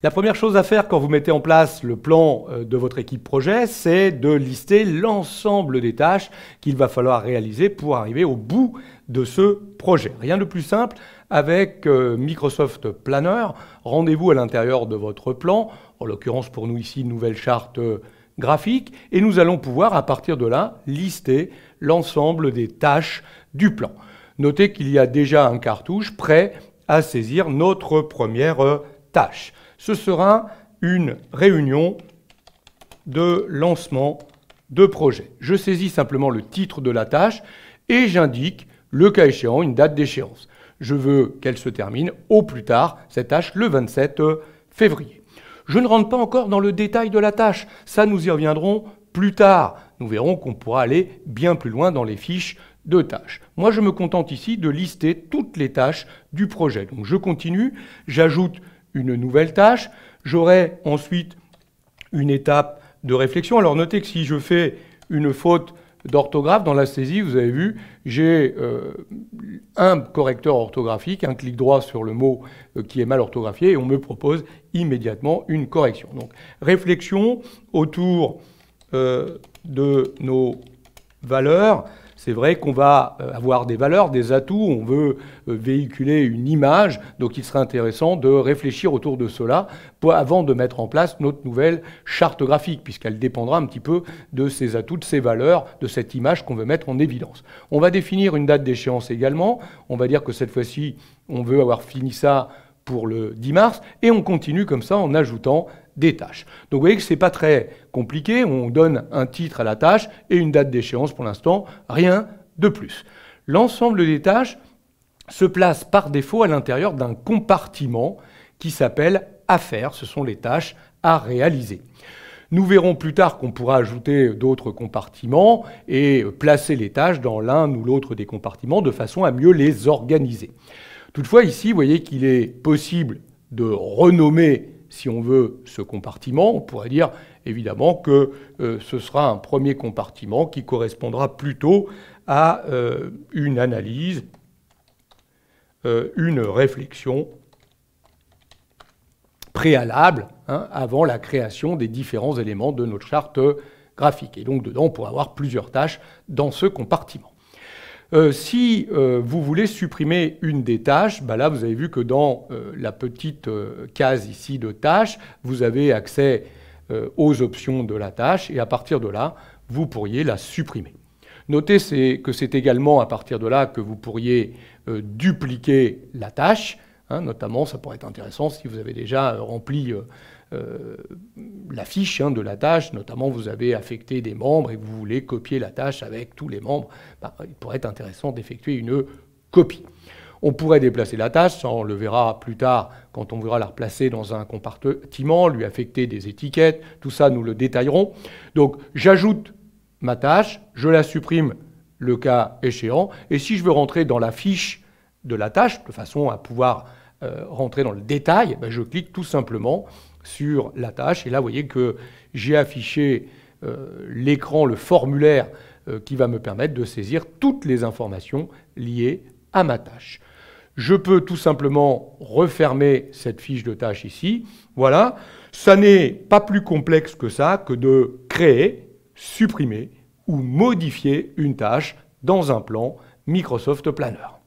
La première chose à faire quand vous mettez en place le plan de votre équipe projet, c'est de lister l'ensemble des tâches qu'il va falloir réaliser pour arriver au bout de ce projet. Rien de plus simple avec Microsoft Planner. Rendez-vous à l'intérieur de votre plan, en l'occurrence pour nous ici, une nouvelle charte graphique, et nous allons pouvoir à partir de là lister l'ensemble des tâches du plan. Notez qu'il y a déjà un cartouche prêt à saisir notre première tâche. Ce sera une réunion de lancement de projet. Je saisis simplement le titre de la tâche et j'indique, le cas échéant, une date d'échéance. Je veux qu'elle se termine au plus tard, cette tâche, le 27 février. Je ne rentre pas encore dans le détail de la tâche. Ça, nous y reviendrons plus tard. Nous verrons qu'on pourra aller bien plus loin dans les fiches de tâches. Moi, je me contente ici de lister toutes les tâches du projet. Donc, je continue, j'ajoute une nouvelle tâche. J'aurai ensuite une étape de réflexion. Alors, notez que si je fais une faute d'orthographe dans la saisie, vous avez vu, j'ai un correcteur orthographique, un clic droit sur le mot qui est mal orthographié et on me propose immédiatement une correction. Donc, réflexion autour de nos valeurs. C'est vrai qu'on va avoir des valeurs, des atouts, on veut véhiculer une image, donc il serait intéressant de réfléchir autour de cela avant de mettre en place notre nouvelle charte graphique, puisqu'elle dépendra un petit peu de ces atouts, de ces valeurs, de cette image qu'on veut mettre en évidence. On va définir une date d'échéance également, on va dire que cette fois-ci, on veut avoir fini ça pour le 10 mars, et on continue comme ça en ajoutant des tâches. Donc vous voyez que ce n'est pas très compliqué, on donne un titre à la tâche et une date d'échéance pour l'instant, rien de plus. L'ensemble des tâches se place par défaut à l'intérieur d'un compartiment qui s'appelle « Affaires », ce sont les tâches à réaliser. Nous verrons plus tard qu'on pourra ajouter d'autres compartiments et placer les tâches dans l'un ou l'autre des compartiments de façon à mieux les organiser. Toutefois, ici, vous voyez qu'il est possible de renommer, si on veut, ce compartiment. On pourrait dire, évidemment, que ce sera un premier compartiment qui correspondra plutôt à une analyse, une réflexion préalable avant la création des différents éléments de notre charte graphique. Et donc, dedans, on pourra avoir plusieurs tâches dans ce compartiment. Si vous voulez supprimer une des tâches, là vous avez vu que dans la petite case ici de tâches, vous avez accès aux options de la tâche et à partir de là, vous pourriez la supprimer. Notez que c'est également à partir de là que vous pourriez dupliquer la tâche. Notamment, ça pourrait être intéressant si vous avez déjà rempli la fiche de la tâche, notamment vous avez affecté des membres et vous voulez copier la tâche avec tous les membres, il pourrait être intéressant d'effectuer une copie. On pourrait déplacer la tâche, ça on le verra plus tard quand on voudra la replacer dans un compartiment, lui affecter des étiquettes, tout ça nous le détaillerons. Donc j'ajoute ma tâche, je la supprime le cas échéant, et si je veux rentrer dans la fiche de la tâche, de façon à pouvoir rentrer dans le détail, je clique tout simplement sur la tâche. Et là, vous voyez que j'ai affiché l'écran, le formulaire qui va me permettre de saisir toutes les informations liées à ma tâche. Je peux tout simplement refermer cette fiche de tâche ici. Voilà, ça n'est pas plus complexe que ça, que de créer, supprimer ou modifier une tâche dans un plan Microsoft Planner.